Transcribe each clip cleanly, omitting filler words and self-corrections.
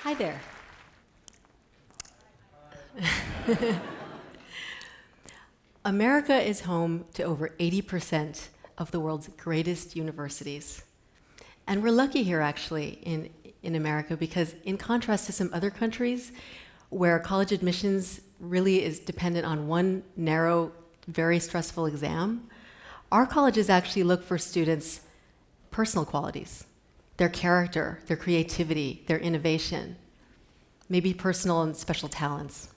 Hi there. America is home to over 80% of the world's greatest universities. And we're lucky here, actually, in America, because in contrast to some other countries where college admissions really is dependent on one narrow, very stressful exam, our colleges actually look for students' personal qualities, their character, their creativity, their innovation, maybe personal and special talents.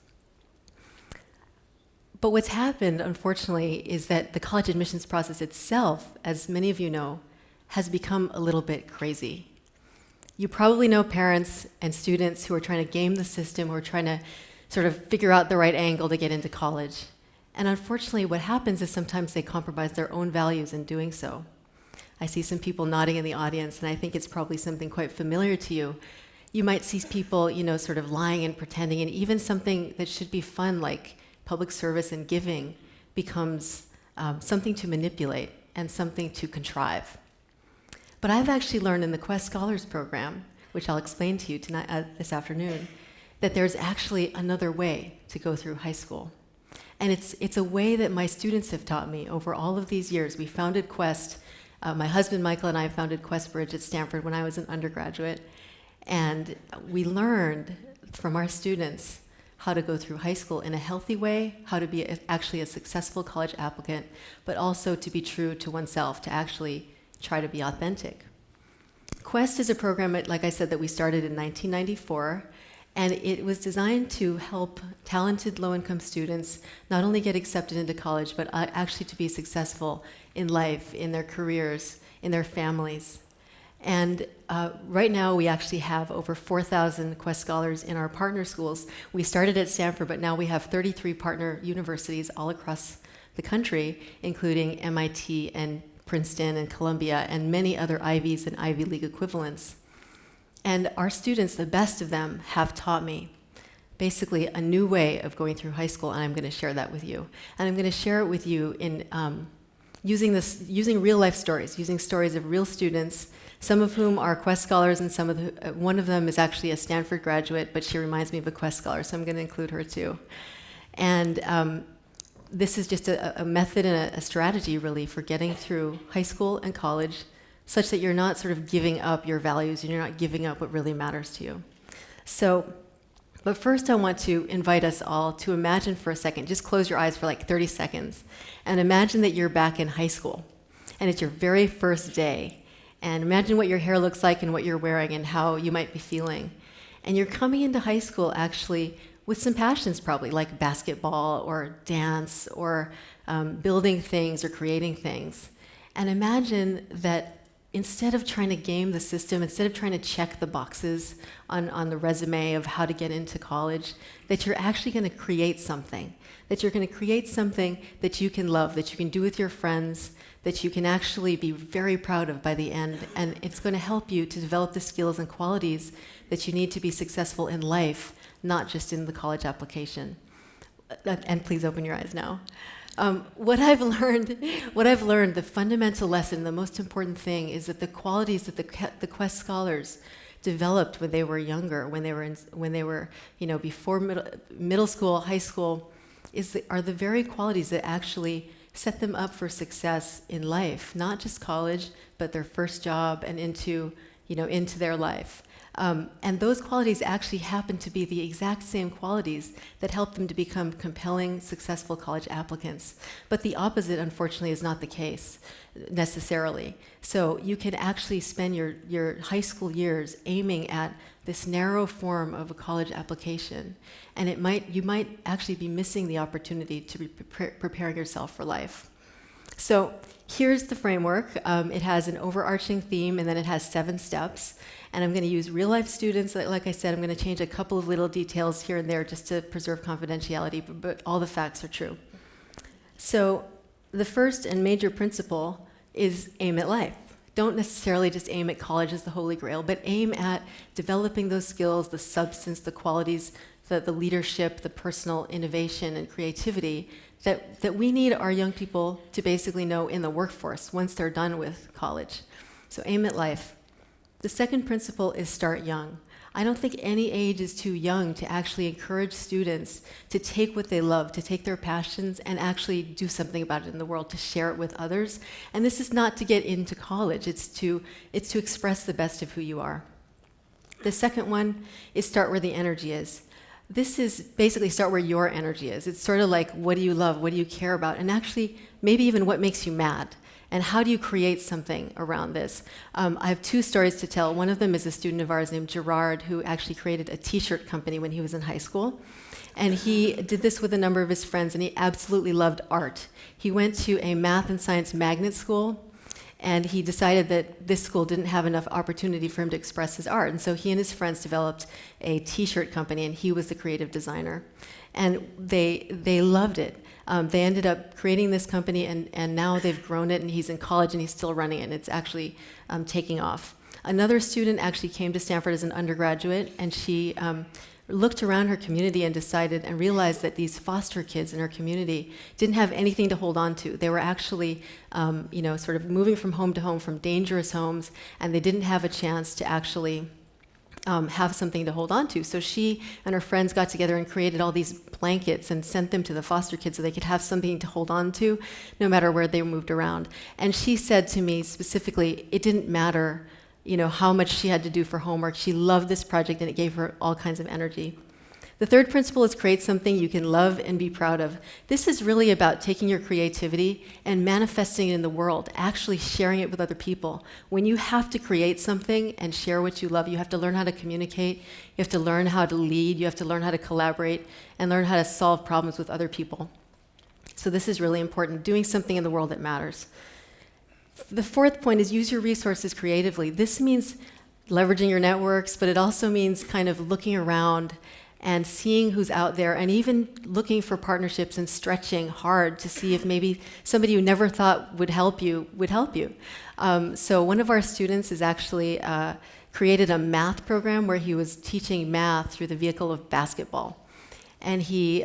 But what's happened, unfortunately, is that the college admissions process itself, as many of you know, has become a little bit crazy. You probably know parents and students who are trying to game the system, who are trying to sort of figure out the right angle to get into college. And unfortunately, what happens is sometimes they compromise their own values in doing so. I see some people nodding in the audience, and I think it's probably something quite familiar to you. You might see people, sort of lying and pretending, and even something that should be fun, like public service and giving, becomes something to manipulate and something to contrive. But I've actually learned in the Quest Scholars Program, which I'll explain to you tonight, this afternoon, that there's actually another way to go through high school. And it's a way that my students have taught me over all of these years. We founded Quest, my husband Michael and I founded Quest Bridge at Stanford when I was an undergraduate. And we learned from our students how to go through high school in a healthy way, how to be actually a successful college applicant, but also to be true to oneself, to actually try to be authentic. Quest is a program, like I said, that we started in 1994, and it was designed to help talented low-income students not only get accepted into college, but actually to be successful in life, in their careers, in their families. And right now, we actually have over 4,000 Quest Scholars in our partner schools. We started at Stanford, but now we have 33 partner universities all across the country, including MIT and Princeton and Columbia and many other Ivies and Ivy League equivalents. And our students, the best of them, have taught me basically a new way of going through high school, and I'm going to share that with you. And I'm going to share it with you in using real life stories, using stories of real students, some of whom are Quest Scholars, and one of them is actually a Stanford graduate, but she reminds me of a Quest Scholar, so I'm going to include her too. And this is just a method and a strategy, really, for getting through high school and college, such that you're not sort of giving up your values and you're not giving up what really matters to you. But first I want to invite us all to imagine for a second, just close your eyes for like 30 seconds, and imagine that you're back in high school, and it's your very first day. And imagine what your hair looks like and what you're wearing and how you might be feeling. And you're coming into high school actually with some passions probably, like basketball or dance or building things or creating things. And imagine that instead of trying to game the system, instead of trying to check the boxes on the resume of how to get into college, that you're actually going to create something. That you're going to create something that you can love, that you can do with your friends, that you can actually be very proud of by the end. And it's going to help you to develop the skills and qualities that you need to be successful in life, not just in the college application. And please open your eyes now. What I've learned, the fundamental lesson, the most important thing is that the qualities that the Quest Scholars developed when they were younger, when they were before middle school, high school, are the very qualities that actually set them up for success in life, not just college, but their first job and into their life. And those qualities actually happen to be the exact same qualities that help them to become compelling, successful college applicants. But the opposite, unfortunately, is not the case necessarily. So you can actually spend your high school years aiming at this narrow form of a college application, and you might actually be missing the opportunity to be preparing yourself for life. So here's the framework. It has an overarching theme, and then it has 7 steps. And I'm going to use real-life students. Like I said, I'm going to change a couple of little details here and there just to preserve confidentiality, but all the facts are true. So the first and major principle is aim at life. Don't necessarily just aim at college as the holy grail, but aim at developing those skills, the substance, the qualities, the leadership, the personal innovation and creativity that we need our young people to basically know in the workforce once they're done with college. So aim at life. The second principle is start young. I don't think any age is too young to actually encourage students to take what they love, to take their passions and actually do something about it in the world, to share it with others. And this is not to get into college, it's to express the best of who you are. The second one is start where the energy is. This is basically start where your energy is. It's sort of like, what do you love? What do you care about? And actually, maybe even what makes you mad. And how do you create something around this? I have two stories to tell. One of them is a student of ours named Gerard, who actually created a t-shirt company when he was in high school. And he did this with a number of his friends, and he absolutely loved art. He went to a math and science magnet school, and he decided that this school didn't have enough opportunity for him to express his art. And so he and his friends developed a t-shirt company, and he was the creative designer. And they loved it. They ended up creating this company, and now they've grown it, and he's in college, and he's still running it, and it's actually taking off. Another student actually came to Stanford as an undergraduate, and she looked around her community and decided and realized that these foster kids in her community didn't have anything to hold on to. They were actually, sort of moving from home to home, from dangerous homes, and they didn't have a chance to actually have something to hold on to. So she and her friends got together and created all these blankets and sent them to the foster kids so they could have something to hold on to no matter where they moved around. And she said to me specifically, it didn't matter, how much she had to do for homework. She loved this project and it gave her all kinds of energy. The third principle is create something you can love and be proud of. This is really about taking your creativity and manifesting it in the world, actually sharing it with other people. When you have to create something and share what you love, you have to learn how to communicate, you have to learn how to lead, you have to learn how to collaborate, and learn how to solve problems with other people. So this is really important, doing something in the world that matters. The fourth point is use your resources creatively. This means leveraging your networks, but it also means kind of looking around and seeing who's out there, and even looking for partnerships and stretching hard to see if maybe somebody you never thought would help you. So one of our students has actually created a math program where he was teaching math through the vehicle of basketball. And he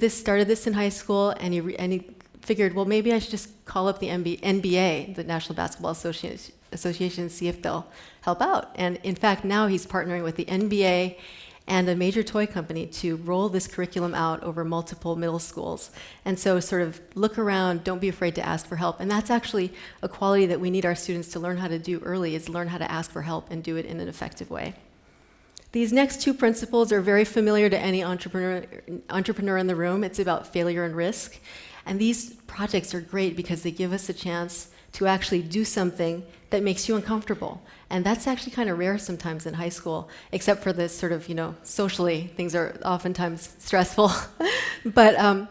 started this in high school, and he figured, well, maybe I should just call up the NBA, the National Basketball Association, and see if they'll help out. And in fact, now he's partnering with the NBA and a major toy company to roll this curriculum out over multiple middle schools. And so sort of look around, don't be afraid to ask for help. And that's actually a quality that we need our students to learn how to do early, is learn how to ask for help and do it in an effective way. These next two principles are very familiar to any entrepreneur in the room. It's about failure and risk. And these projects are great because they give us a chance to actually do something that makes you uncomfortable. And that's actually kind of rare sometimes in high school, except for this sort of, socially, things are oftentimes stressful. But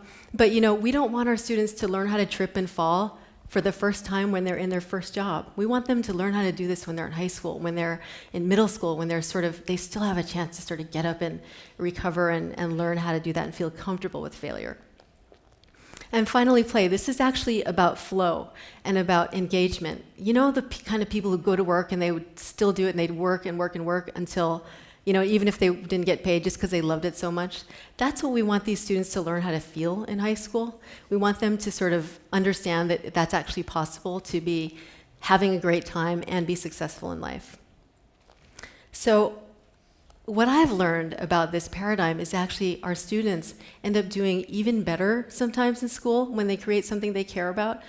we don't want our students to learn how to trip and fall for the first time when they're in their first job. We want them to learn how to do this when they're in high school, when they're in middle school, when they still have a chance to sort of get up and recover and learn how to do that and feel comfortable with failure. And finally, play. This is actually about flow and about engagement. The kind of people who go to work and they would still do it, and they'd work and work and work until, even if they didn't get paid just because they loved it so much. That's what we want these students to learn how to feel in high school. We want them to sort of understand that that's actually possible, to be having a great time and be successful in life. So what I've learned about this paradigm is actually our students end up doing even better sometimes in school when they create something they care about.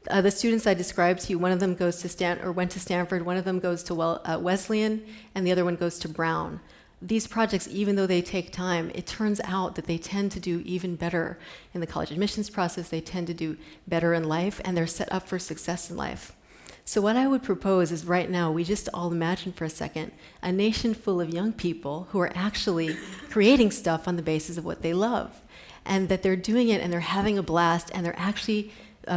The students I described to you, one of them went to Stanford, one of them goes to Wesleyan, and the other one goes to Brown. These projects, even though they take time, it turns out that they tend to do even better in the college admissions process, they tend to do better in life, and they're set up for success in life. So what I would propose is right now, we just all imagine for a second a nation full of young people who are actually creating stuff on the basis of what they love, and that they're doing it and they're having a blast and they're actually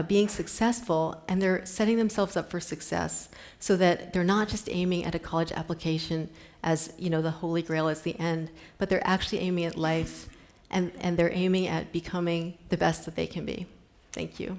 being successful, and they're setting themselves up for success so that they're not just aiming at a college application as the holy grail as the end, but they're actually aiming at life, and they're aiming at becoming the best that they can be. Thank you.